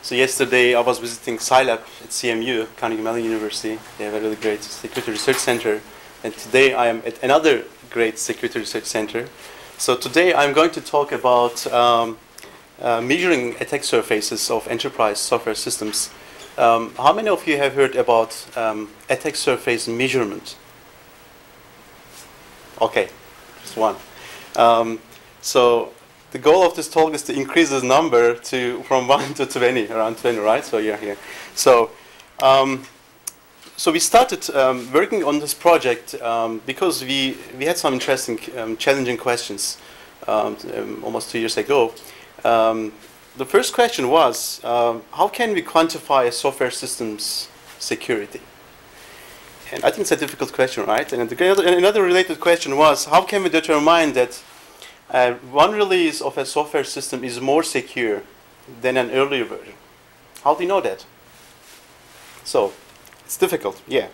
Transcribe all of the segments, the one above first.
So yesterday I was visiting SciLab at CMU, Carnegie Mellon University. They have a really great security research center. And today I am at another great security research center. So today I'm going to talk about measuring attack surfaces of enterprise software systems. How many of you have heard about attack surface measurement? Okay, just one. So the goal of this talk is to increase this number from 1 to 20, around 20, right? So you're here. So, so we started working on this project because we had some interesting, challenging questions almost 2 years ago. The first question was, how can we quantify a software system's security? And I think it's a difficult question, right? And another related question was, how can we determine that one release of a software system is more secure than an earlier version? How do you know that? So it's difficult, yeah.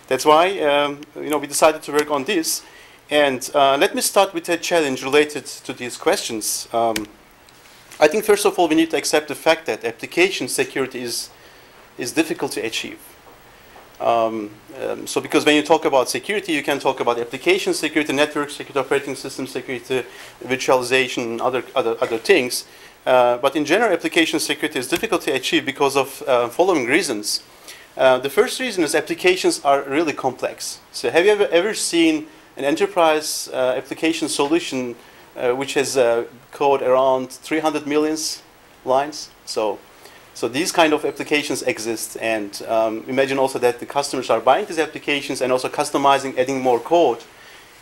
That's why we decided to work on this. And let me start with a challenge related to these questions. I think first of all we need to accept the fact that application security is difficult to achieve. So because when you talk about security, you can talk about application security, network security, operating system security, virtualization, other things. But in general, application security is difficult to achieve because of following reasons. The first reason is applications are really complex. So have you ever seen an enterprise application solution which has code around 300 million lines? So these kind of applications exist, and imagine also that the customers are buying these applications and also customizing, adding more code,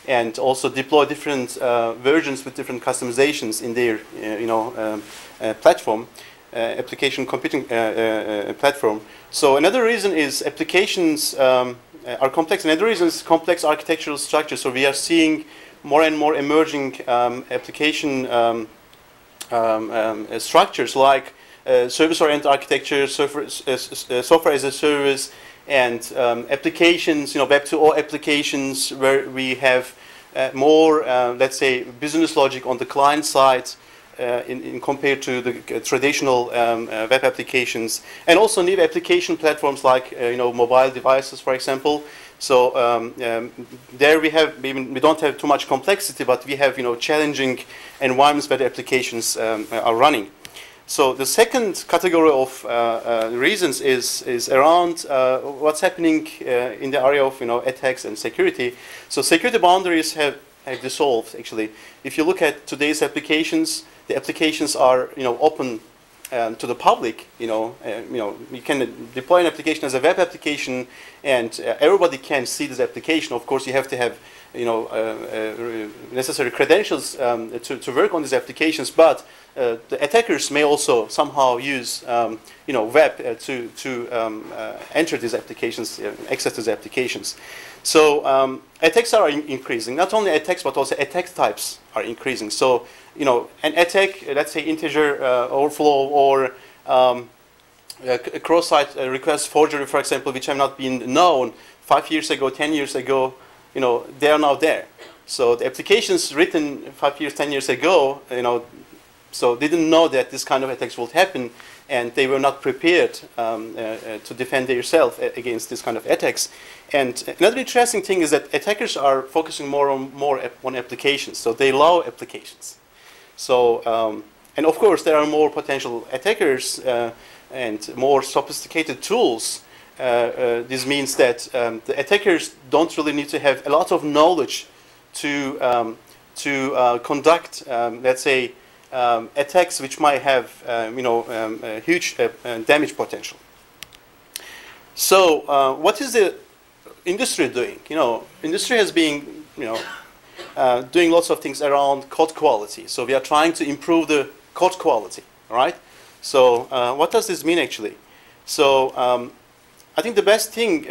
and also deploy different versions with different customizations in their platform, application computing platform. So another reason is applications are complex. Another reason is complex architectural structure. So we are seeing more and more emerging application structures like service-oriented architecture, software as a service, and applications, Web 2.0 applications where we have more, let's say, business logic on the client side in compared to the traditional web applications, and also new application platforms like mobile devices, for example. So there we don't have too much complexity, but we have challenging environments where the applications are running. So the second category of reasons is around what's happening in the area of attacks and security. So security boundaries have dissolved actually. If you look at today's applications, the applications are open to the public. You can deploy an application as a web application, and everybody can see this application. Of course, you have to have necessary credentials to work on these applications, but the attackers may also somehow use web to enter these applications, access these applications. So attacks are increasing. Not only attacks, but also attack types are increasing. So an attack, let's say integer overflow or cross-site request forgery, for example, which have not been known 5 years ago, 10 years ago, they are now there. So the applications written 5 years, 10 years ago, so they didn't know that this kind of attacks would happen, and they were not prepared to defend themselves against this kind of attacks. And another interesting thing is that attackers are focusing more on applications. So they allow applications. So and of course there are more potential attackers and more sophisticated tools. This means that the attackers don't really need to have a lot of knowledge to conduct, let's say, attacks which might have huge damage potential. So what is the industry doing? Industry has been doing lots of things around code quality. So we are trying to improve the code quality, right? So what does this mean actually? So I think the best thing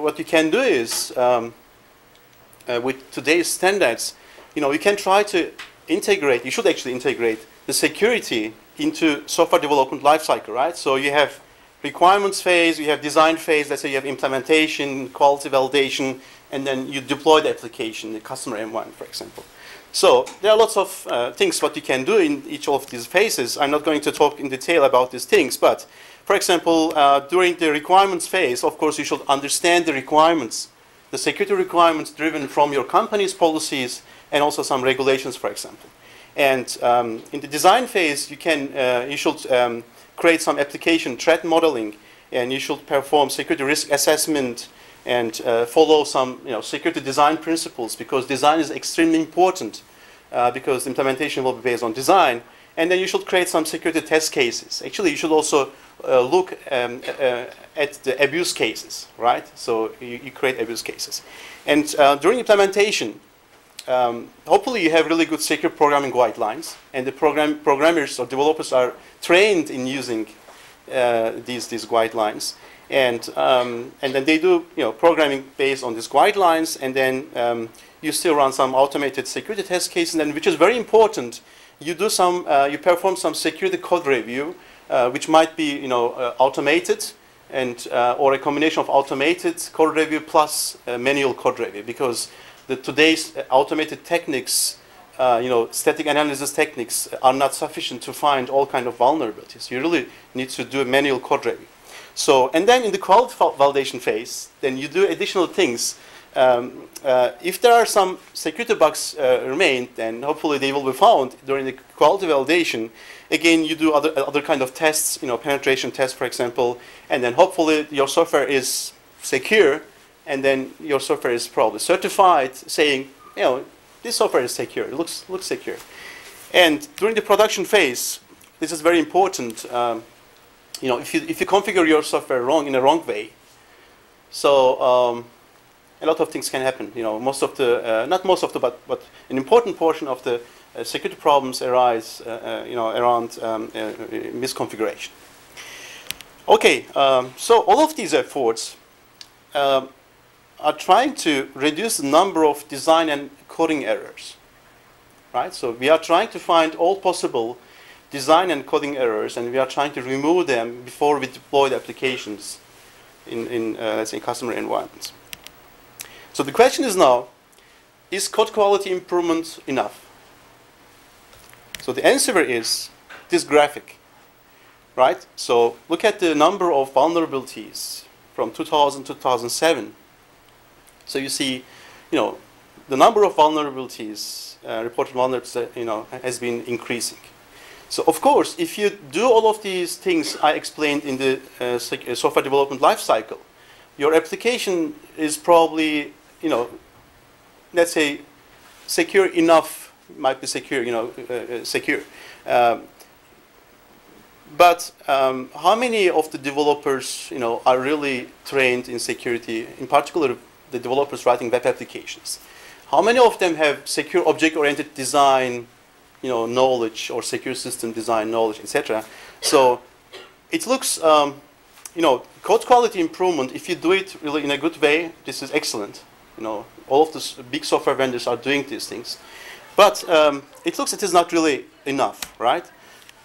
what you can do is with today's standards, you can try to integrate. You should actually integrate the security into software development lifecycle, right? So you have requirements phase, you have design phase. Let's say you have implementation, quality validation, and then you deploy the application, the customer environment, for example. So there are lots of things what you can do in each of these phases. I'm not going to talk in detail about these things, but for example, during the requirements phase, of course, you should understand the requirements, the security requirements driven from your company's policies and also some regulations, for example. And in the design phase, you should create some application threat modeling, and you should perform security risk assessment and follow some security design principles, because design is extremely important because implementation will be based on design. And then you should create some security test cases. Actually, you should also look at the abuse cases, right? So you create abuse cases. And during implementation, hopefully you have really good secure programming guidelines, and the programmers or developers are trained in using these guidelines. And then they do programming based on these guidelines, and then you still run some automated security test cases, and then, which is very important, you perform some security code review, which might be automated and or a combination of automated code review plus manual code review, because today's automated techniques, static analysis techniques are not sufficient to find all kind of vulnerabilities. You really need to do a manual code review. So, and then in the quality validation phase, then you do additional things. If there are some security bugs remain, then hopefully they will be found during the quality validation. Again, you do other kind of tests, penetration tests, for example, and then hopefully your software is secure, and then your software is probably certified, saying, this software is secure, it looks secure. And during the production phase, this is very important. If you configure your software in a wrong way, so a lot of things can happen. Most of the, not most of the, but an important portion of the security problems arise, around misconfiguration. Okay, so all of these efforts are trying to reduce the number of design and coding errors, right? So we are trying to find all possible design and coding errors, and we are trying to remove them before we deploy the applications in let's say, customer environments. So the question is now, is code quality improvement enough? So the answer is this graphic, right? So look at the number of vulnerabilities from 2000 to 2007. So you see, the number of vulnerabilities, reported vulnerabilities, has been increasing. So of course, if you do all of these things I explained in the software development lifecycle, your application is probably, let's say, secure enough. Might be secure, secure. But how many of the developers, are really trained in security? In particular, the developers writing web applications. How many of them have secure object-oriented design, knowledge, or secure system design knowledge, etc. So it looks, code quality improvement, if you do it really in a good way, this is excellent. All of the big software vendors are doing these things. But it looks it is not really enough, right?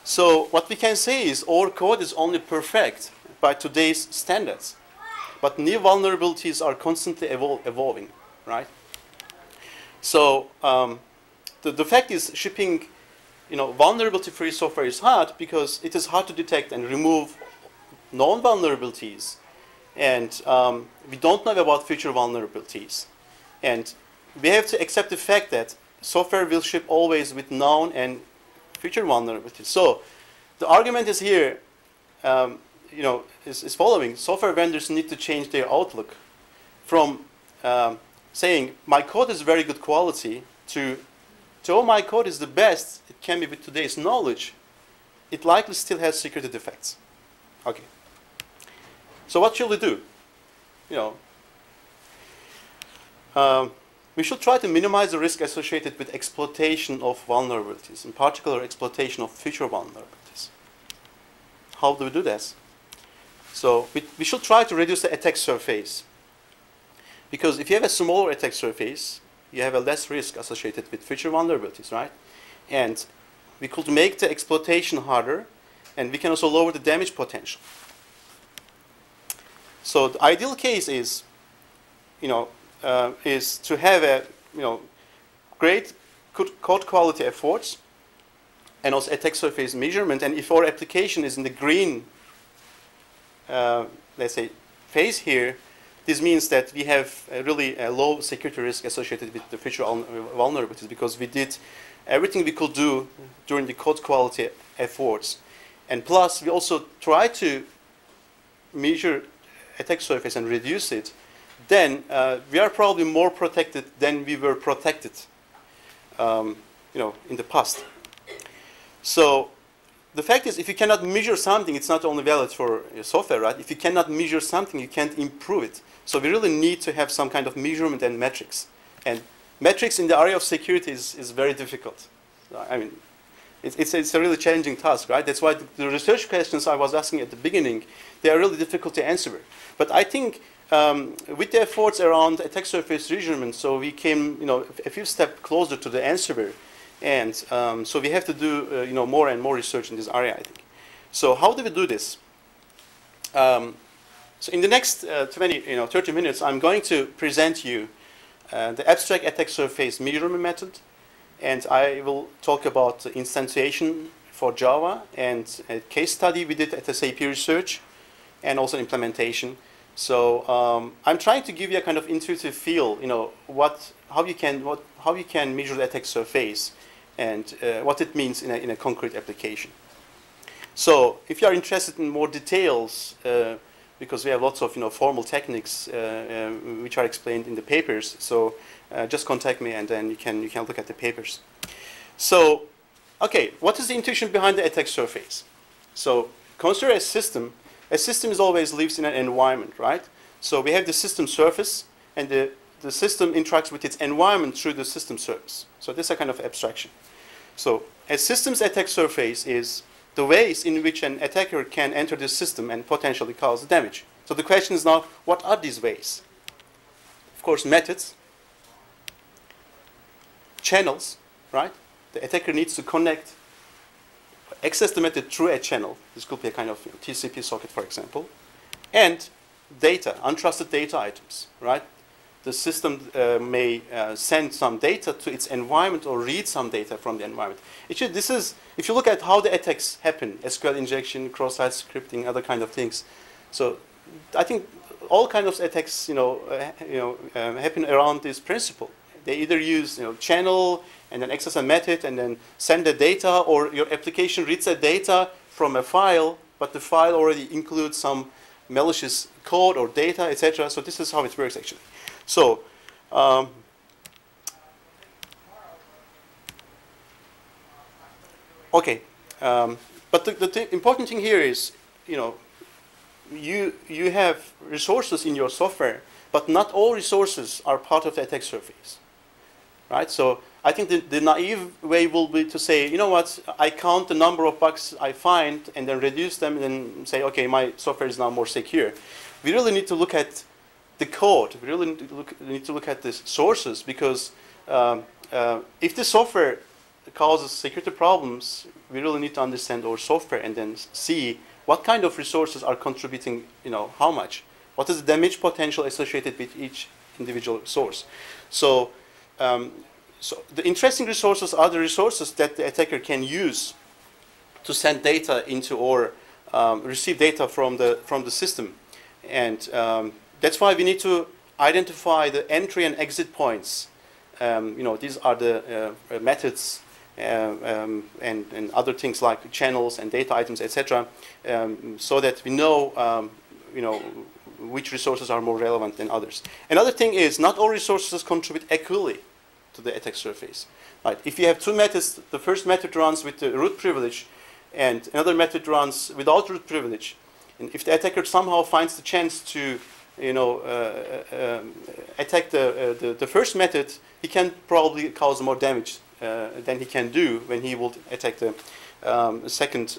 So what we can say is our code is only perfect by today's standards. But new vulnerabilities are constantly evolving, right? So the fact is, shipping, vulnerability-free software is hard because it is hard to detect and remove known vulnerabilities, and we don't know about future vulnerabilities. And we have to accept the fact that software will ship always with known and future vulnerabilities. So the argument is here, is following. Software vendors need to change their outlook from saying my code is very good quality to oh, my code is the best it can be with today's knowledge. It likely still has security defects. Okay. So what should we do? We should try to minimize the risk associated with exploitation of vulnerabilities, in particular exploitation of future vulnerabilities. How do we do this? So we should try to reduce the attack surface. Because if you have a smaller attack surface, you have a less risk associated with future vulnerabilities, right? And we could make the exploitation harder, and we can also lower the damage potential. So the ideal case is, is to have a, great code quality efforts, and also attack surface measurement. And if our application is in the green, let's say, phase here, this means that we have a really low security risk associated with the future vulnerabilities, because we did everything we could do during the code quality efforts. And plus, we also try to measure attack surface and reduce it. Then we are probably more protected than we were protected, in the past. So the fact is, if you cannot measure something, it's not only valid for your software, right? If you cannot measure something, you can't improve it. So we really need to have some kind of measurement and metrics. And metrics in the area of security is very difficult. I mean, it's a really challenging task, right? That's why the research questions I was asking at the beginning, they are really difficult to answer. But I think with the efforts around attack surface measurement, so we came, a few steps closer to the answer. And so we have to do, more and more research in this area, I think. So how do we do this? So in the next 30 minutes, I'm going to present you the abstract attack surface measurement method, and I will talk about instantiation for Java and a case study we did at SAP Research, and also implementation. So I'm trying to give you a kind of intuitive feel, how you can measure the attack surface and what it means in a concrete application. So if you are interested in more details, because we have lots of formal techniques which are explained in the papers, so just contact me and then you can look at the papers. So, okay, what is the intuition behind the attack surface? So consider a system. A system always lives in an environment, right? So we have the system surface, and the system interacts with its environment through the system surface. So this is a kind of abstraction. So a system's attack surface is the ways in which an attacker can enter the system and potentially cause damage. So the question is now, what are these ways? Of course, methods, channels, right? The attacker needs to connect, access the method through a channel. This could be a kind of TCP socket, for example. And data, untrusted data items, right? The system may send some data to its environment or read some data from the environment. If you look at how the attacks happen, SQL injection, cross-site scripting, other kind of things. So I think all kinds of attacks, happen around this principle. They either use, channel and then access a method and then send the data, or your application reads the data from a file, but the file already includes some malicious code or data, etc. So this is how it works actually. So, okay, but the important thing here is, you have resources in your software, but not all resources are part of the attack surface, right? So I think the naive way will be to say, you know what, I count the number of bugs I find and then reduce them and then say, okay, my software is now more secure. We really need to look at the code. We really need to look at the sources, because if the software causes security problems, we really need to understand our software and then see what kind of resources are contributing, how much. What is the damage potential associated with each individual source? So, so the interesting resources are the resources that the attacker can use to send data into or receive data from the system, and that's why we need to identify the entry and exit points. These are the methods and other things like channels and data items, etc., so that we know, which resources are more relevant than others. Another thing is, not all resources contribute equally to the attack surface. Right? If you have two methods, the first method runs with the root privilege, and another method runs without root privilege, and if the attacker somehow finds the chance to attack the first method, he can probably cause more damage than he can do when he will attack the second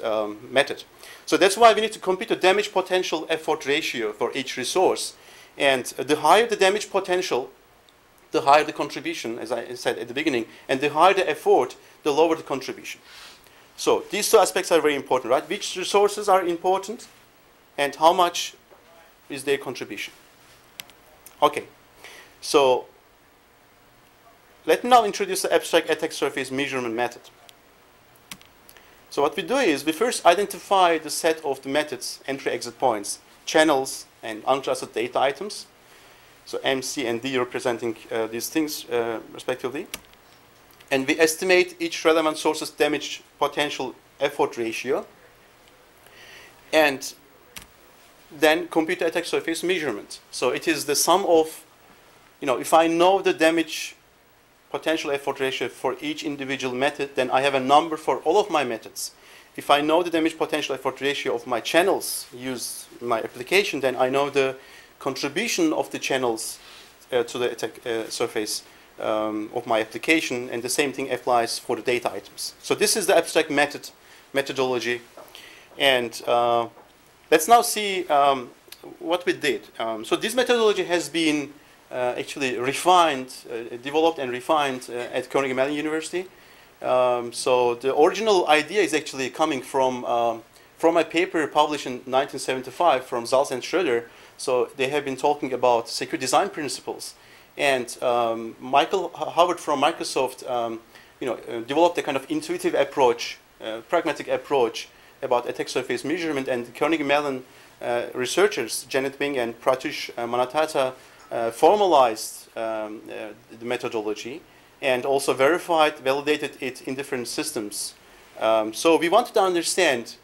method. So that's why we need to compute the damage potential effort ratio for each resource. And the higher the damage potential, the higher the contribution, as I said at the beginning, and the higher the effort, the lower the contribution. So these two aspects are very important, right? Which resources are important, and how much is their contribution. Okay, so let me now introduce the abstract attack surface measurement method. So what we do is we first identify the set of the methods, entry exit points, channels, and untrusted data items. So M, C, and D representing these things respectively. And we estimate each relevant source's damage potential effort ratio. And then compute the attack surface measurement. So it is the sum of, if I know the damage potential effort ratio for each individual method, then I have a number for all of my methods. If I know the damage potential effort ratio of my channels used in my application, then I know the contribution of the channels to the attack surface of my application, and the same thing applies for the data items. So this is the abstract methodology. And let's now see what we did. So this methodology has been actually refined, developed and refined at Carnegie Mellon University. So the original idea is actually coming from a paper published in 1975 from Zals and Schroeder. So they have been talking about secure design principles. And Michael Howard from Microsoft developed a kind of intuitive approach, pragmatic approach about attack surface measurement, and Carnegie Mellon researchers, Janet Wing and Pratush Manatata, formalized the methodology and also validated it in different systems. So we wanted to understand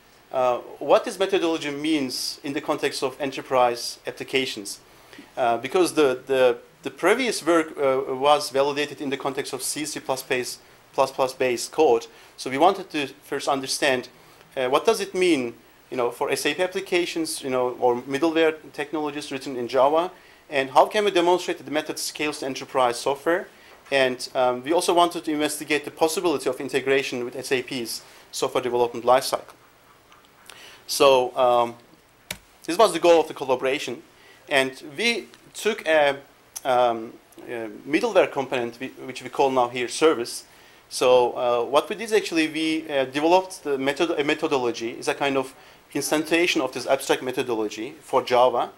what this methodology means in the context of enterprise applications. Because the previous work was validated in the context of C, C++ based code. So we wanted to first understand what does it mean, for SAP applications, or middleware technologies written in Java, and how can we demonstrate that the method scales to enterprise software. And we also wanted to investigate the possibility of integration with SAP's software development lifecycle. So this was the goal of the collaboration, and we took a middleware component which we call now here service. So what we did is actually we developed a methodology. It's a kind of instantiation of this abstract methodology for Java,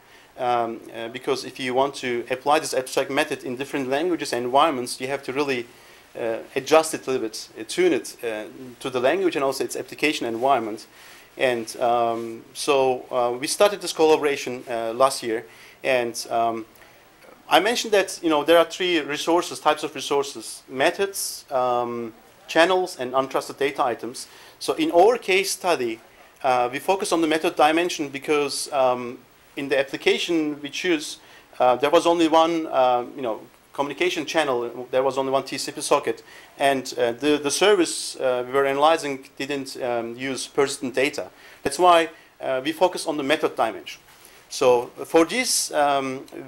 because if you want to apply this abstract method in different languages and environments, you have to really adjust it a little bit, tune it to the language and also its application environment. And so we started this collaboration last year, and I mentioned that there are three types of resources: methods, channels, and untrusted data items. So in our case study, we focus on the method dimension because in the application we choose, there was only one communication channel. There was only one TCP socket, and the service we were analyzing didn't use persistent data. That's why we focus on the method dimension. So for this,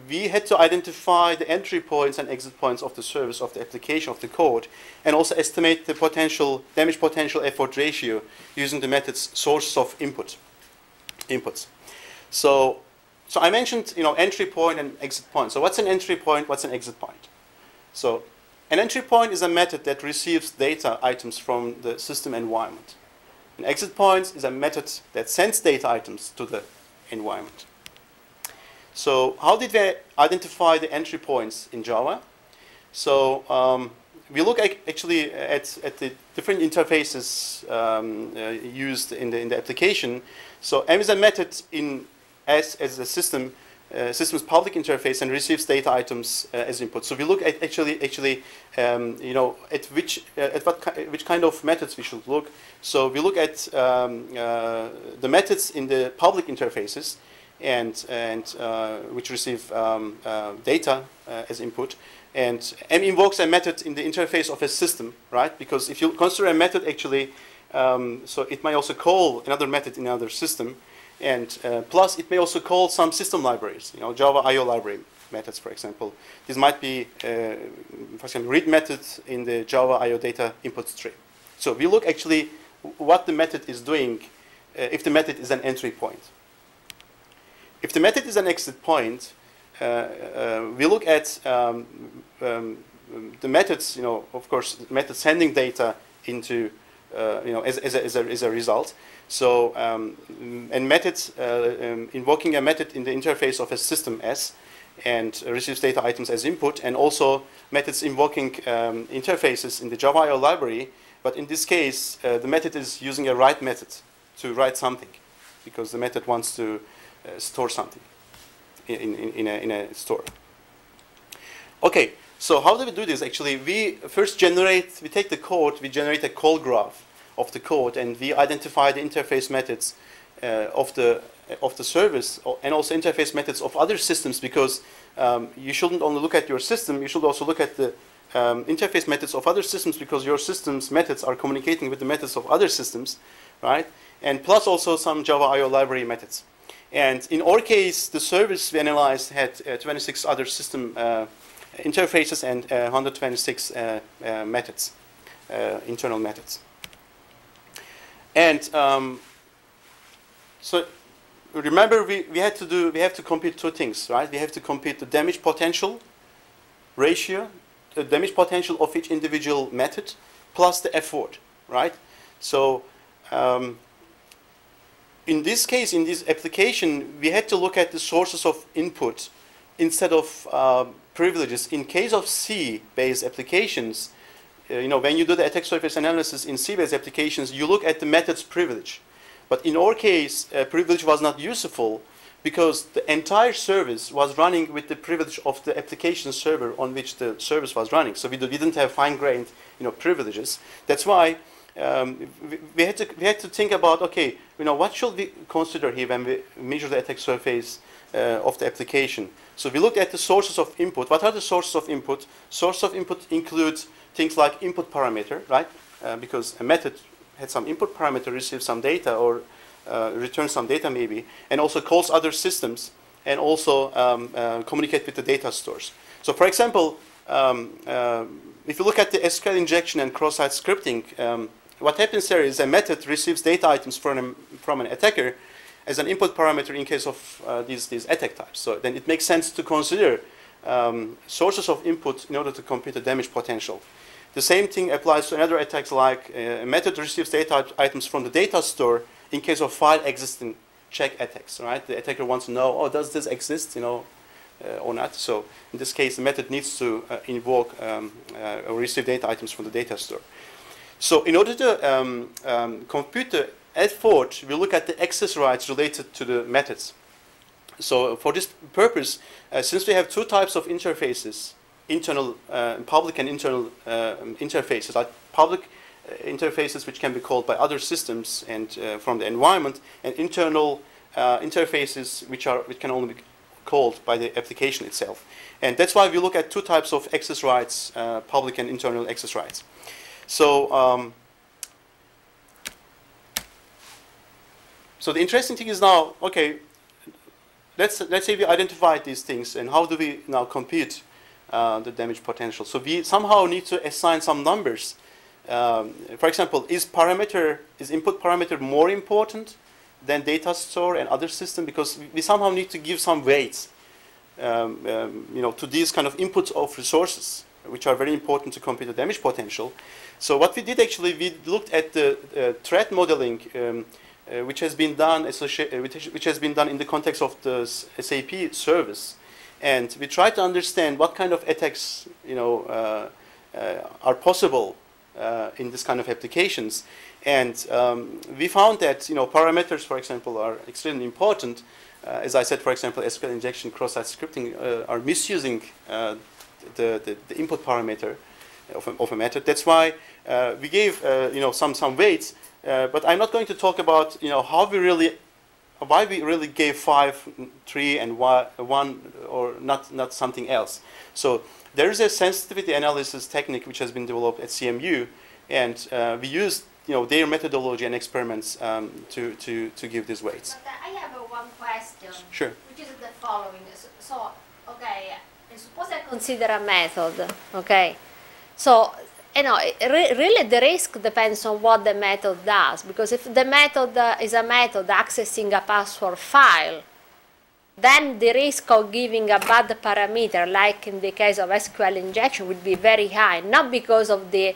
we had to identify the entry points and exit points of the service, of the application, of the code, and also estimate the damage potential effort ratio using the method's source of inputs. So I mentioned entry point and exit point. So what's an entry point? What's an exit point? So an entry point is a method that receives data items from the system environment. An exit point is a method that sends data items to the environment. So how did we identify the entry points in Java? So we look actually at the different interfaces used in the application. So M is a method in S as a system's public interface and receives data items as input. So we look at at which kind of methods we should look. So we look at the methods in the public interfaces, and which receive data as input. And M invokes a method in the interface of a system, right? Because if you consider a method actually, so it may also call another method in another system, and plus it may also call some system libraries, Java I/O library methods, for example. This might be, for example, read method in the Java I/O data input stream. So we look actually what the method is doing if the method is an entry point. If the method is an exit point, we look at the methods, of course, the method sending data into, as a result. So, and methods, invoking a method in the interface of a system S, and receives data items as input, and also methods invoking interfaces in the Java IO library. But in this case, the method is using a write method to write something, because the method wants to store something in a store. Okay, so how do we do this? Actually, we first we take the code, we generate a call graph of the code, and we identify the interface methods of the service, and also interface methods of other systems, because you shouldn't only look at your system, you should also look at the interface methods of other systems, because your system's methods are communicating with the methods of other systems, right? And plus also some Java IO library methods. And in our case, the service we analyzed had 26 other system interfaces and 126 methods, internal methods. And so remember, we have to compute two things, right? We have to compute the damage potential ratio, the damage potential of each individual method, plus the effort, right? So in this case, in this application, we had to look at the sources of input instead of privileges. In case of C-based applications, when you do the attack surface analysis in C-based applications, you look at the method's privilege. But in our case, privilege was not useful, because the entire service was running with the privilege of the application server on which the service was running. So we didn't have fine-grained, privileges. That's why we had to think about, okay, what should we consider here when we measure the attack surface of the application? So we looked at the sources of input. What are the sources of input? Source of input includes things like input parameter, right? Because a method had some input parameter, receives some data, or returns some data maybe, and also calls other systems, and also communicate with the data stores. So for example, if you look at the SQL injection and cross-site scripting, what happens there is a method receives data items from an attacker as an input parameter in case of these attack types. So then it makes sense to consider sources of input in order to compute the damage potential. The same thing applies to another attacks, like a method receives data items from the data store in case of file existing check attacks, right? The attacker wants to know, does this exist, or not? So in this case, the method needs to invoke or receive data items from the data store. So in order to compute the effort, we look at the access rights related to the methods. So for this purpose, since we have two types of interfaces, internal, public and internal interfaces, like public interfaces which can be called by other systems and from the environment, and internal interfaces which can only be called by the application itself. And that's why we look at two types of access rights, public and internal access rights. So so the interesting thing is now, okay, let's say we identified these things, and how do we now compute the damage potential? So we somehow need to assign some numbers. For example, is input parameter more important than data store and other system? Because we somehow need to give some weights, to these kind of inputs of resources, which are very important to compute the damage potential. So what we did actually, we looked at the threat modeling, which has been done in the context of the SAP service, and we tried to understand what kind of attacks are possible in this kind of applications. And we found that parameters, for example, are extremely important. As I said, for example, SQL injection, cross-site scripting are misusing the input parameter of a method. That's why we gave some weights. But I'm not going to talk about why we really gave 5, 3, and 1, or not something else. So there is a sensitivity analysis technique which has been developed at CMU, and we used their methodology and experiments to give these weights. But I have one question. Sure. Which is the following. So okay, suppose I consider a method. Okay, so really the risk depends on what the method does, because if the method is a method accessing a password file, then the risk of giving a bad parameter, like in the case of SQL injection, would be very high, not because of the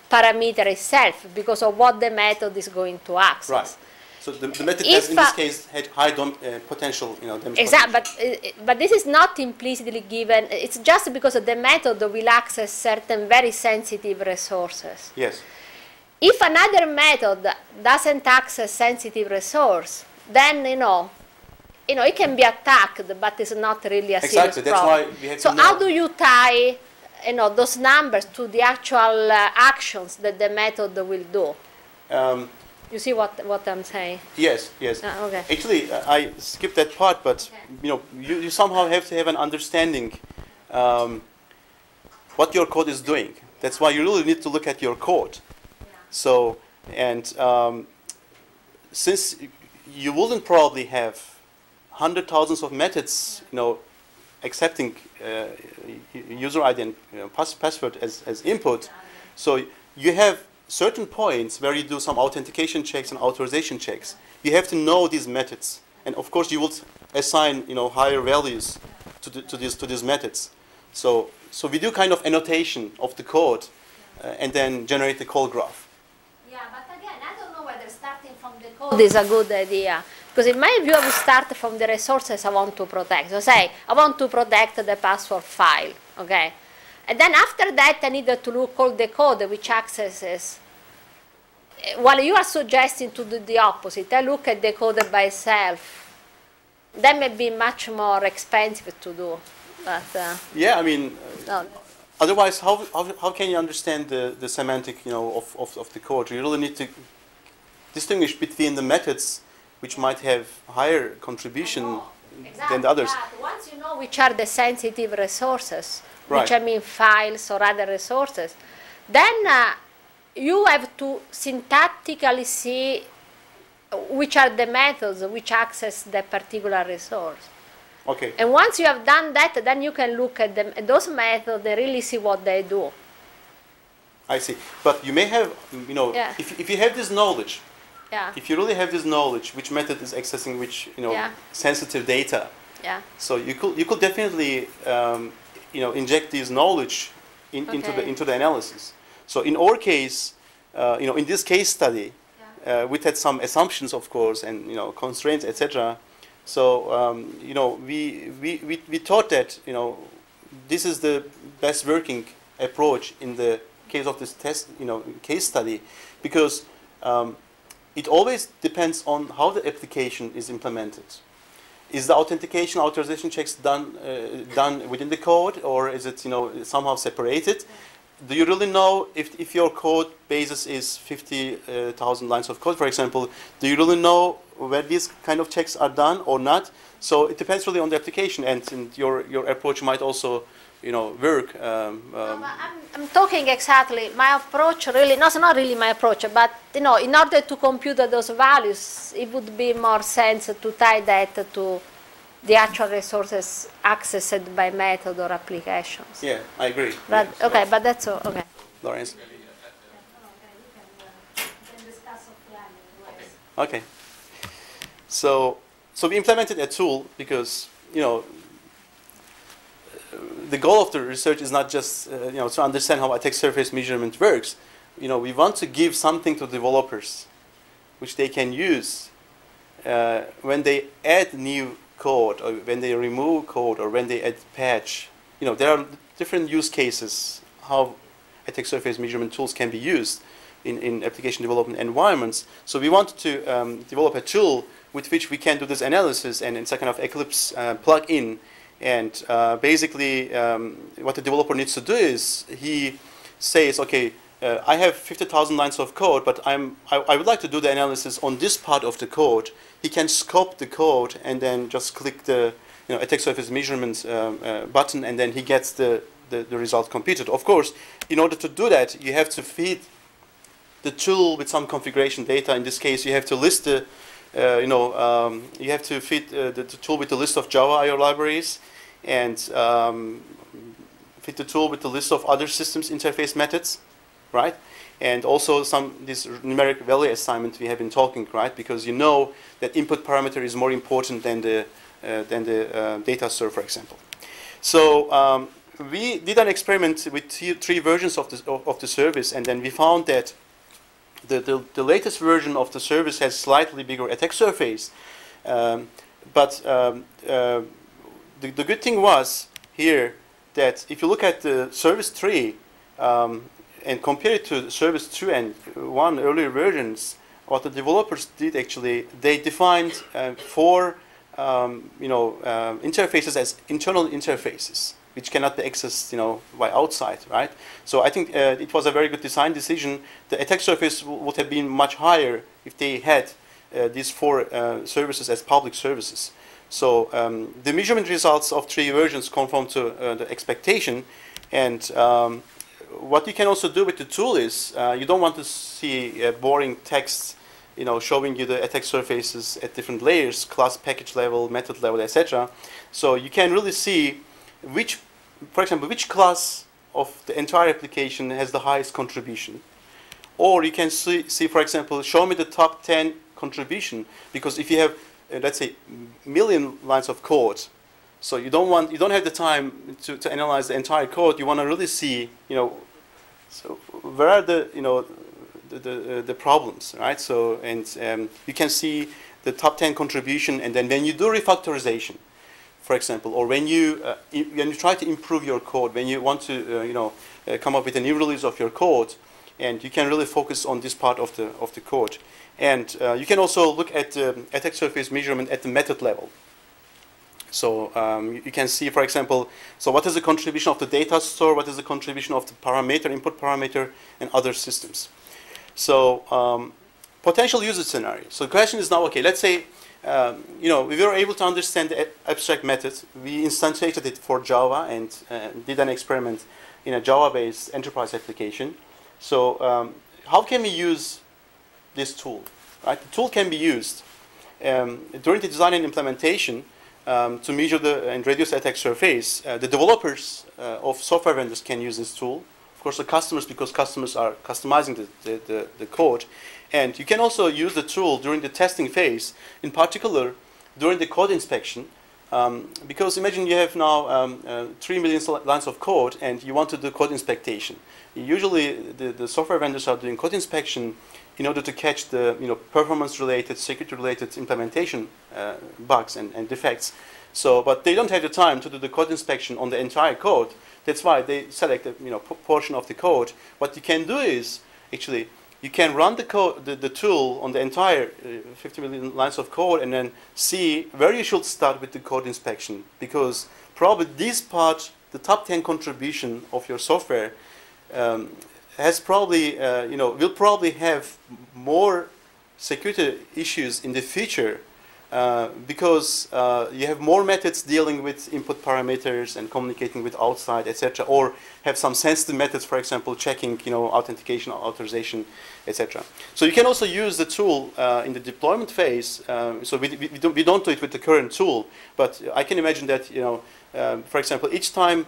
parameter itself, because of what the method is going to access. Right. So the method has, in this case, had high potential, damage. Exactly, but this is not implicitly given. It's just because the method will access certain very sensitive resources. Yes. If another method doesn't access sensitive resource, then it can be attacked, but it's not really a serious problem. That's why we have so to know. How do you tie those numbers to the actual actions that the method will do? You see what I'm saying? Yes. Okay. Actually, I skipped that part, but you somehow have to have an understanding what your code is doing. That's why you really need to look at your code. Yeah. So, and since you wouldn't probably have hundred thousands of methods, accepting user ID and password as input, so you have certain points where you do some authentication checks and authorization checks. You have to know these methods, and of course you will assign higher values to these methods. So we do kind of annotation of the code, and then generate the call graph. Yeah, but again, I don't know whether starting from the code is a good idea, because in my view I would start from the resources I want to protect. So say I want to protect the password file, okay? And then after that, I needed to look all the code which accesses. While you are suggesting to do the opposite, I look at the code by itself. That may be much more expensive to do. But, yeah, I mean, no. Otherwise, how can you understand the semantic, of the code? You really need to distinguish between the methods which might have higher contribution than the others. Exactly. Once you know which are the sensitive resources, right. which I mean files or other resources, then you have to syntactically see which are the methods which access the particular resource. Okay. And once you have done that, then you can look at them, those methods and really see what they do. I see. But you may have, Yeah. if you have this knowledge, Yeah. if you really have this knowledge, which method is accessing which, Yeah. sensitive data. Yeah. So you could definitely, inject this knowledge into the analysis. So in our case, in this case study, we had some assumptions, of course, and constraints, etc. So we thought that this is the best working approach in the case of this test, case study, because it always depends on how the application is implemented. Is the authentication, authorization checks done within the code, or is it somehow separated? Do you really know if your code basis is 50,000 lines of code, for example? Do you really know where these kind of checks are done or not? So it depends really on the application, and your approach might also work. No, I'm talking exactly. My approach really, no, it's not really my approach, but in order to compute those values, it would be more sense to tie that to the actual resources accessed by method or applications. Yeah, I agree. But, okay, but that's all. Okay. Lawrence? Okay. So we implemented a tool because, the goal of the research is not just, to understand how attack surface measurement works. We want to give something to developers which they can use when they add new code, or when they remove code, or when they add patch. There are different use cases how attack surface measurement tools can be used in application development environments. So we want to develop a tool with which we can do this analysis, and it's a kind of Eclipse plug-in. And basically, what the developer needs to do is he says, okay, I have 50,000 lines of code, but I would like to do the analysis on this part of the code. He can scope the code and then just click the attack surface measurement button, and then he gets the result computed. Of course, in order to do that, you have to feed the tool with some configuration data. In this case, you have to list the you have to feed the tool with the list of Java I/O libraries, and feed the tool with the list of other systems interface methods, right? And also this numeric value assignment we have been talking, right? Because that input parameter is more important than the data store, for example. So we did an experiment with three versions of the service, and then we found that the latest version of the service has slightly bigger attack surface. But the good thing was here that if you look at the service 3 and compare it to service 2 and 1 earlier versions, what the developers did actually, they defined 4 interfaces as internal interfaces, which cannot be accessed, by outside, right? So I think it was a very good design decision. The attack surface would have been much higher if they had these 4 services as public services. So the measurement results of 3 versions conform to the expectation. And what you can also do with the tool is you don't want to see boring text, showing you the attack surfaces at different layers, class, package level, method level, etc. So you can really see for example, which class of the entire application has the highest contribution. Or you can see, for example, show me the top 10 contribution, because if you have, let's say, million lines of code, so you don't have the time to analyze the entire code. You want to really see, so where are the problems, right? So you can see the top 10 contribution, and then when you do refactorization, for example, or when you try to improve your code, when you want to come up with a new release of your code, and you can really focus on this part of the code. And you can also look at attack surface measurement at the method level. So you can see, for example, so what is the contribution of the data store, what is the contribution of the parameter, input parameter, and other systems. So potential user scenario. So the question is now, okay, let's say we were able to understand the abstract method. We instantiated it for Java and did an experiment in a Java-based enterprise application. So how can we use this tool? Right? The tool can be used during the design and implementation to measure and reduce attack surface. The developers of software vendors can use this tool. Of course, the customers, because customers are customizing the code. And you can also use the tool during the testing phase, in particular during the code inspection. Because imagine you have now 3 million lines of code and you want to do code inspection. Usually the software vendors are doing code inspection in order to catch the performance-related, security-related implementation bugs and defects. So, but they don't have the time to do the code inspection on the entire code. That's why they select a portion of the code. What you can do is actually you can run the tool on the entire 50 million lines of code and then see where you should start with the code inspection, because probably this part, the top 10 contribution of your software, has probably will probably have more security issues in the future because you have more methods dealing with input parameters and communicating with outside, etc., or have some sensitive methods, for example, checking authentication, authorization, etc. So you can also use the tool in the deployment phase. So we don't do it with the current tool, but I can imagine that for example, each time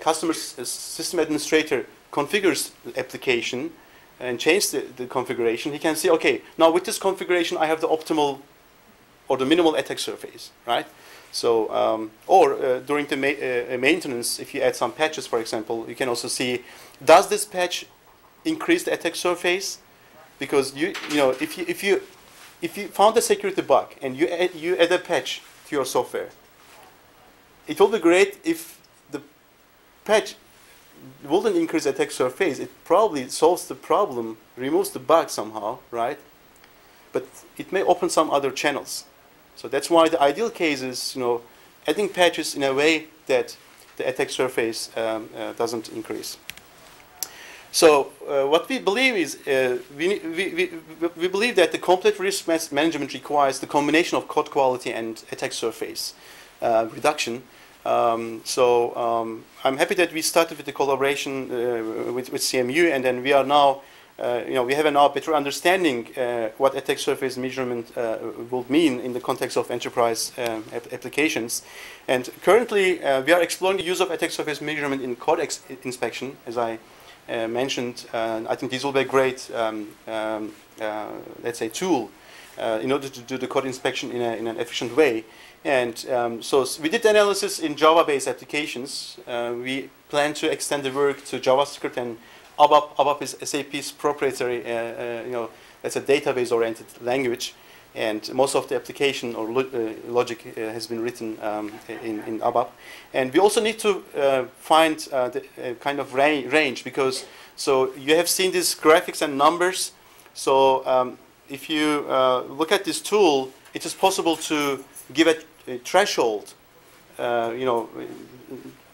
customer system administrator configures the application and changes the configuration, he can see, okay, now with this configuration I have the optimal or the minimal attack surface, right? So, during the maintenance, if you add some patches, for example, you can also see, does this patch increase the attack surface? Because if you found a security bug and you add a patch to your software, it will be great if the patch wouldn't increase attack surface. It probably solves the problem, removes the bug somehow, right? But it may open some other channels. So that's why the ideal case is, adding patches in a way that the attack surface doesn't increase. So what we believe is, we believe that the complete risk management requires the combination of code quality and attack surface reduction. I'm happy that we started with the collaboration with CMU, and then we are now, we have a now better understanding what attack surface measurement will mean in the context of enterprise applications. And currently, we are exploring the use of attack surface measurement in code inspection, as I mentioned. I think this will be a great, let's say, tool in order to do the code inspection in an efficient way. And so we did the analysis in Java-based applications. We plan to extend the work to JavaScript and ABAP is SAP's proprietary, it's a database-oriented language, and most of the application or logic has been written in ABAP. And we also need to find the kind of range, because so you have seen these graphics and numbers. So if you look at this tool, it is possible to give a threshold,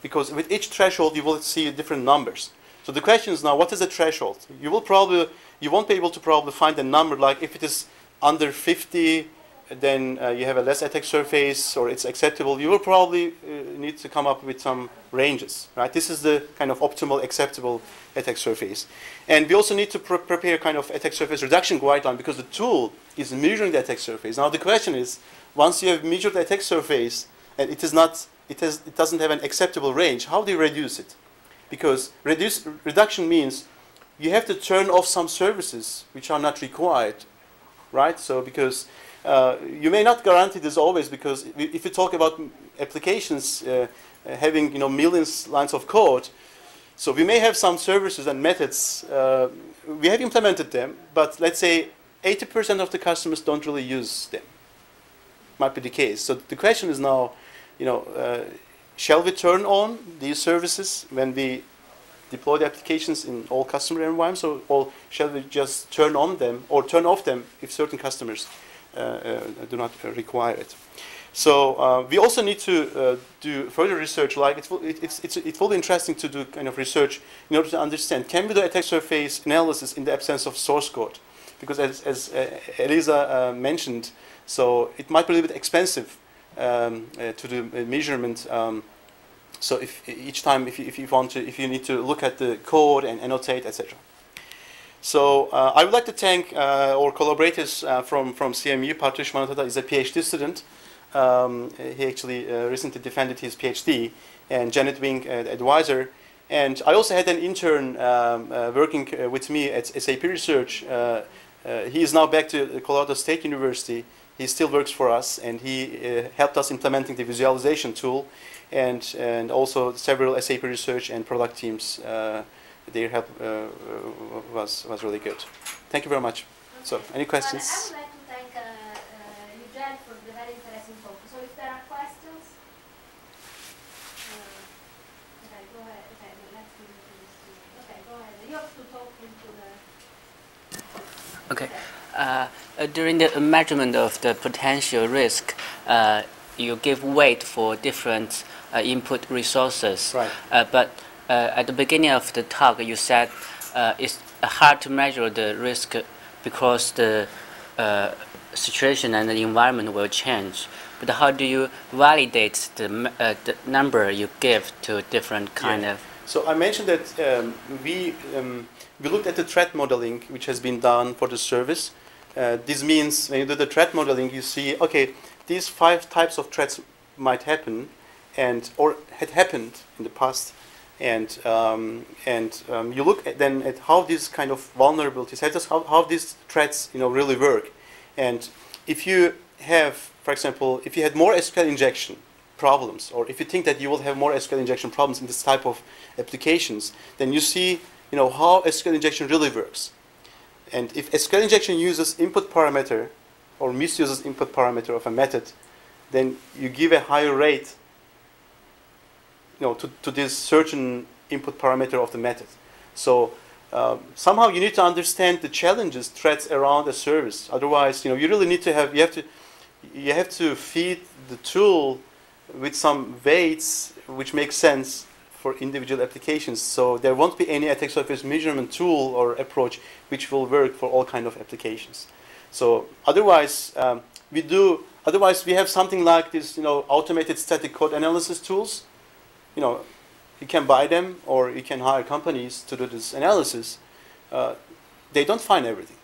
because with each threshold you will see different numbers. So the question is now, what is the threshold? You won't be able to probably find a number like if it is under 50, then you have a less attack surface, or it's acceptable. You will probably need to come up with some ranges, right? This is the kind of optimal acceptable attack surface. And we also need to prepare kind of attack surface reduction guideline, because the tool is measuring the attack surface. Now the question is, once you have measured the attack surface and it doesn't have an acceptable range, how do you reduce it? Because reduction means you have to turn off some services which are not required, right? So because you may not guarantee this always, because if you talk about applications having millions lines of code, so we may have some services and methods, we have implemented them, but let's say 80% of the customers don't really use them. Might be the case. So the question is now, shall we turn on these services when we deploy the applications in all customer environments, or shall we just turn on them or turn off them if certain customers do not require it? So we also need to do further research. Like it will be interesting to do kind of research in order to understand, can we do attack surface analysis in the absence of source code? Because as Elisa mentioned, so it might be a little bit expensive to do a measurement. So if each time, if you need to look at the code and annotate, etc. So I would like to thank our collaborators from CMU. Patrish Manatata is a PhD student. He actually recently defended his PhD, and Janet Wing, the advisor. And I also had an intern working with me at SAP Research. He is now back to Colorado State University. He still works for us, and he helped us implementing the visualization tool, and also several SAP Research and product teams. Their help was really good. Thank you very much. Okay. So, any questions? I would like to thank Yuecel for the very interesting talk. So, if there are questions, okay, go ahead. Okay, let's do this. Okay, go ahead. You have to talk into the. Okay. During the measurement of the potential risk, you give weight for different input resources. Right. But at the beginning of the talk, you said it's hard to measure the risk because the situation and the environment will change. But how do you validate the number you give to different kind of? So I mentioned that we looked at the threat modeling which has been done for the service. This means when you do the threat modeling, you see, okay, these 5 types of threats might happen, or had happened in the past, and you look at how these kind of vulnerabilities, how these threats really work. And if you have, for example, if you had more SQL injection problems, or if you think that you will have more SQL injection problems in this type of applications, then you see how SQL injection really works. And if SQL injection uses input parameter or misuses input parameter of a method, then you give a higher rate to this certain input parameter of the method. So somehow you need to understand the challenges, threats around a service. Otherwise, you really need to you have to feed the tool with some weights which make sense for individual applications. So there won't be any attack surface measurement tool or approach which will work for all kind of applications. So otherwise, we have something like this, automated static code analysis tools. You can buy them, or you can hire companies to do this analysis. They don't find everything.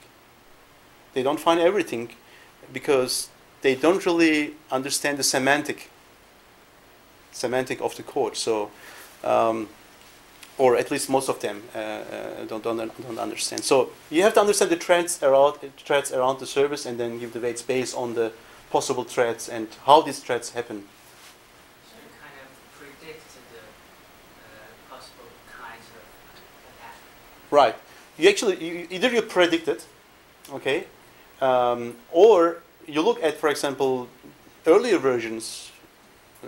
They don't find everything because they don't really understand the semantic of the code. So, or at least most of them don't understand. So you have to understand the threats around the service, and then give the weights based on the possible threats and how these threats happen. So you kind of predict the possible kinds of attack. Right. You actually, either you predict it, okay, or you look at, for example, earlier versions,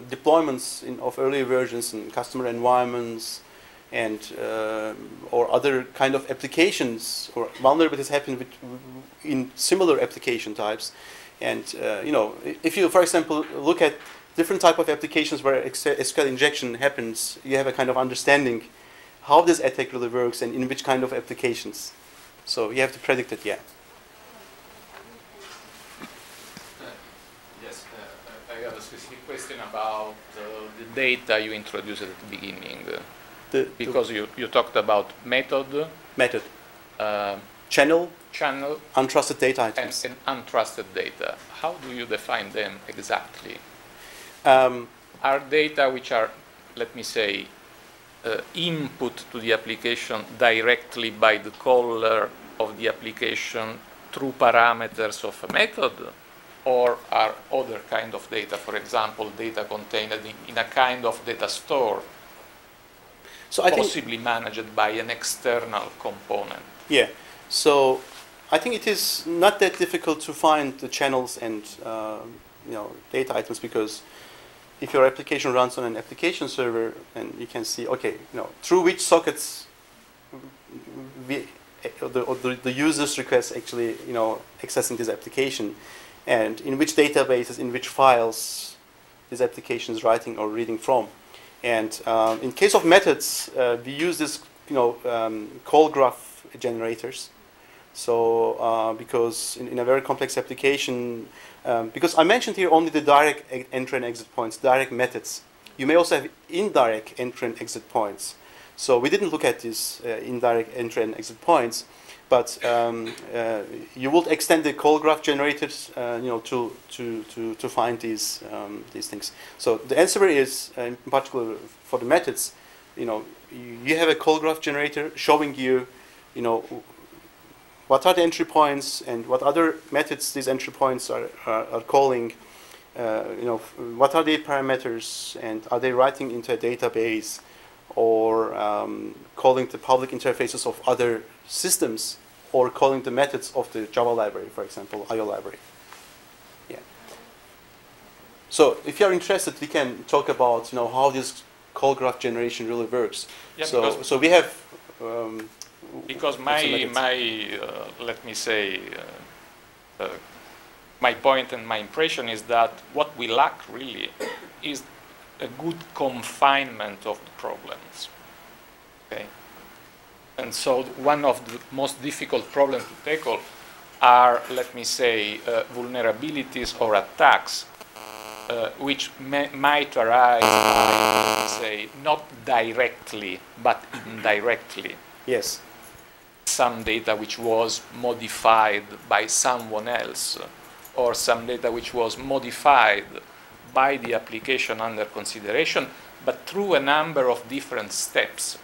deployments of earlier versions in customer environments, and or other kind of applications, or vulnerabilities happen in similar application types. And you know, if you, for example, look at different type of applications where SQL injection happens, you have a kind of understanding how this attack really works and in which kind of applications. So you have to predict it, yeah. Yes, I have a specific question about the data you introduced at the beginning. Because you talked about method, channel, untrusted data items, and untrusted data. How do you define them exactly? Are data which are, let me say, input to the application directly by the caller of the application through parameters of a method, or are other kind of data, for example, data contained in a kind of data store, so possibly managed by an external component? Yeah, so I think it is not that difficult to find the channels and you know, data items, because if your application runs on an application server, and you can see, okay, you know, through which sockets the user's request actually, you know, accessing this application, and in which databases, in which files this application is writing or reading from. And in case of methods, we use this, you know, call graph generators. So because in a very complex application, because I mentioned here only the direct entry and exit points, direct methods. You may also have indirect entry and exit points. So we didn't look at these indirect entry and exit points, but you would extend the call graph generators, you know, to find these things. So the answer is, in particular for the methods, you know, you have a call graph generator showing you, you know, what are the entry points and what other methods these entry points are calling, you know, what are the parameters, and are they writing into a database, or calling the public interfaces of other systems, or calling the methods of the Java library, for example, IO library. Yeah. So if you are interested, we can talk about, you know, how this call graph generation really works. Yeah, so we have because my let me say, my point and my impression is that what we lack really is a good confinement of the problems. Okay, and so one of the most difficult problems to tackle are, let me say, vulnerabilities or attacks which might arise by, let me say, not directly but indirectly. Yes. Some data which was modified by someone else, or some data which was modified by the application under consideration, but through a number of different steps.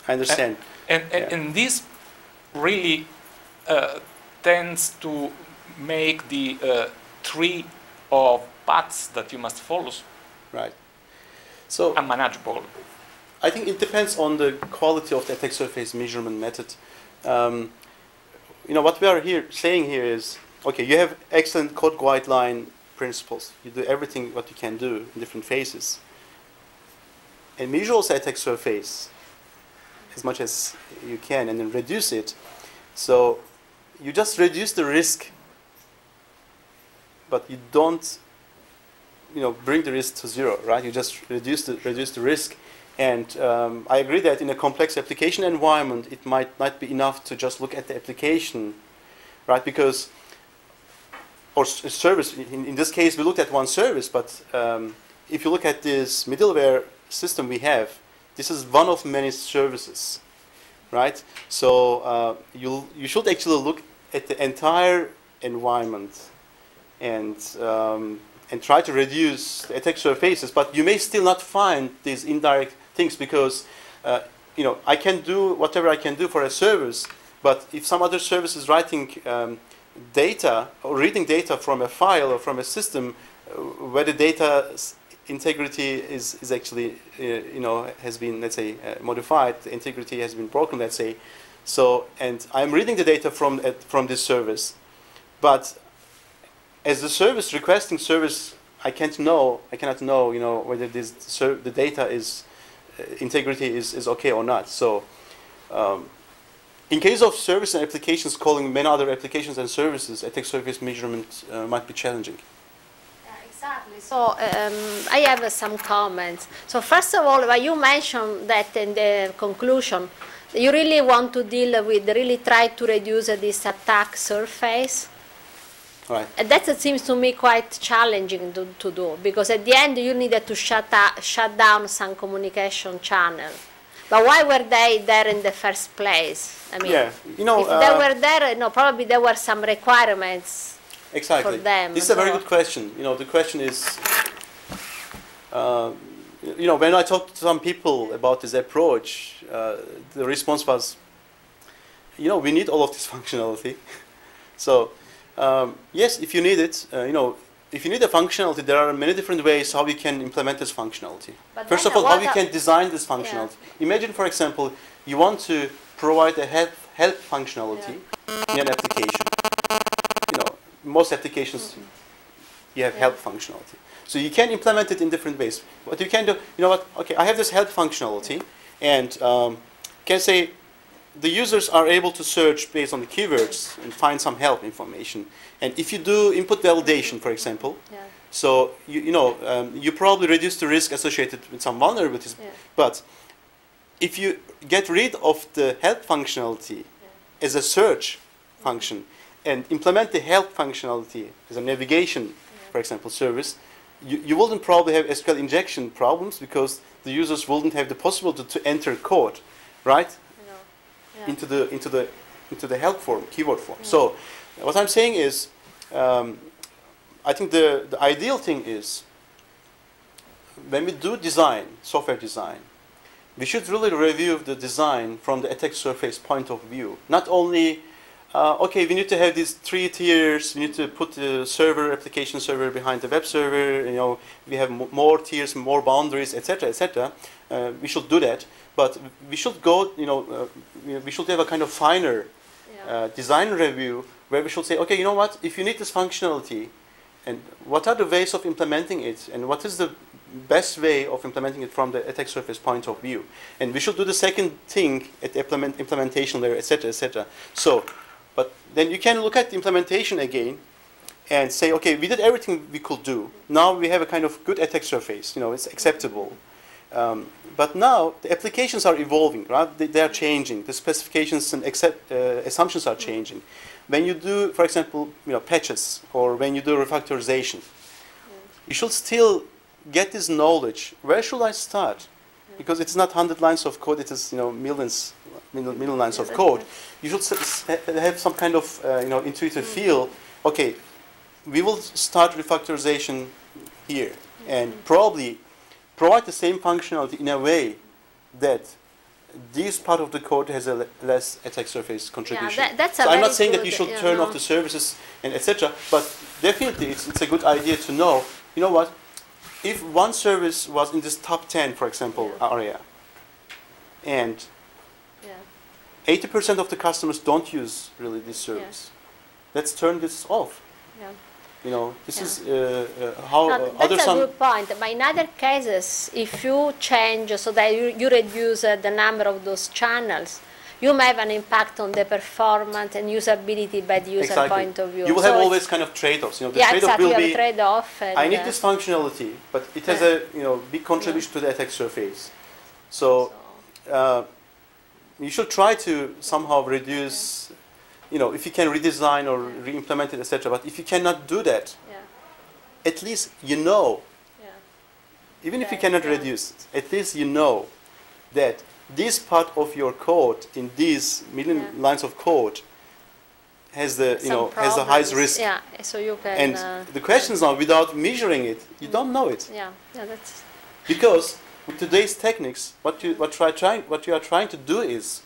I understand. And this really tends to make the tree of paths that you must follow, right, so unmanageable. I think it depends on the quality of the attack surface measurement method. You know, what we are saying here is, okay, you have excellent code guideline principles. You do everything what you can do in different phases, and measure the attack surface as much as you can, and then reduce it. So you just reduce the risk, but you don't, you know, bring the risk to zero, right? You just reduce the risk. And I agree that in a complex application environment, it might not be enough to just look at the application, right? Because, or service, in this case, we looked at one service, but if you look at this middleware system we have, this is one of many services, right? So you should actually look at the entire environment and try to reduce the attack surfaces, but you may still not find these indirect things, because you know, I can do whatever I can do for a service, but if some other service is writing data or reading data from a file or from a system where the data integrity is actually, has been, let's say, modified. The integrity has been broken, let's say. So, and I'm reading the data from this service, but as the service requesting service, I cannot know, whether the data is integrity is okay or not. So, in case of service and applications calling many other applications and services, attack surface measurement might be challenging. Exactly. So I have some comments. So first of all, you mentioned that in the conclusion, you really want to deal with, really try to reduce this attack surface. Right. And that seems to me quite challenging to do, because at the end you needed to shut down some communication channel. But why were they there in the first place? I mean, yeah, if they were there, probably there were some requirements. Exactly. For them. This is a very good question. The question is, when I talked to some people about this approach, the response was, we need all of this functionality. So, yes, if you need it, if you need a functionality, there are many different ways how we can implement this functionality. But first of all, how we can design this functionality. Yeah. Imagine, for example, you want to provide a help functionality in an application. Most applications, you have help functionality. So you can implement it in different ways. What you can do, okay, I have this help functionality, and can say the users are able to search based on the keywords and find some help information. And if you do input validation, for example, so you probably reduce the risk associated with some vulnerabilities. Yeah. But if you get rid of the help functionality as a search function, and implement the help functionality as a navigation, for example, service, you wouldn't probably have SQL injection problems, because the users wouldn't have the possibility to enter code, right, into the help form, keyword form. So, what I'm saying is, I think the ideal thing is, when we do design, software design, we should really review the design from the attack surface point of view, not only okay, we need to have these 3 tiers. We need to put the application server behind the web server. We have more tiers, more boundaries, etc., etc. We should do that, but we should go. We should have a kind of finer design review where we should say, okay, you know what? If you need this functionality, and what are the ways of implementing it, and what is the best way of implementing it from the attack surface point of view, and we should do the second thing at the implementation layer, etc., etc. So. But then you can look at the implementation again and say, okay, we did everything we could do. Now we have a kind of good attack surface. It's acceptable. But now the applications are evolving, right? They are changing. The specifications and assumptions are changing. When you do, for example, patches, or when you do refactorization, you should still get this knowledge. Where should I start? Because it's not 100 lines of code. It is million lines of code. You should have some kind of intuitive feel. Okay, we will start refactorization here, and probably provide the same functionality in a way that this part of the code has a less attack surface contribution. Yeah, that's so I'm not saying that you should turn off the services and etc. But definitely it's a good idea to know. You know what? If one service was in this top 10, for example, area, and 80% of the customers don't use really this service, let's turn this off. This is how that's a good point. But in other cases, if you change so that you reduce the number of those channels, you may have an impact on the performance and usability by the user point of view. You will have always kind of trade-offs. The trade-off will be, trade-off. I need this functionality, but it has a big contribution to the attack surface. So you should try to somehow reduce, if you can redesign or re-implement it, etc. But if you cannot do that, at least even if you cannot reduce it, at least that this part of your code in these million lines of code has the has the highest risk. Yeah, so you can. And the question is now, without measuring it, you don't know it. Yeah, that's. Because with today's techniques, what you are trying to do is,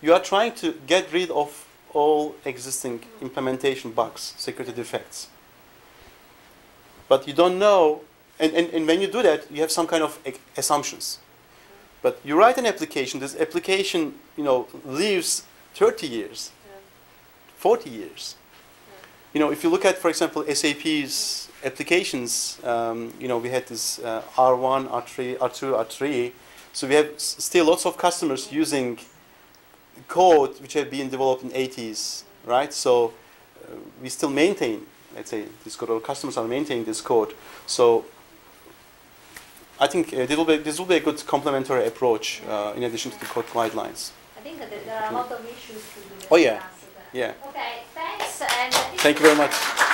you are trying to get rid of all existing implementation bugs, security defects. But you don't know and when you do that, you have some kind of assumptions. But you write an application, this application, lives 30 years, 40 years. If you look at, for example, SAP's applications, we had this R1, R3, R2, R3. So we have still lots of customers using code which have been developed in 80s, right? So we still maintain, let's say, this code, or customers are maintaining this code. So I think this will be a good complementary approach in addition to the code guidelines. I think that there are a lot of issues to be discussed. Oh yeah, yeah. Okay, thanks. And I think thank you very much.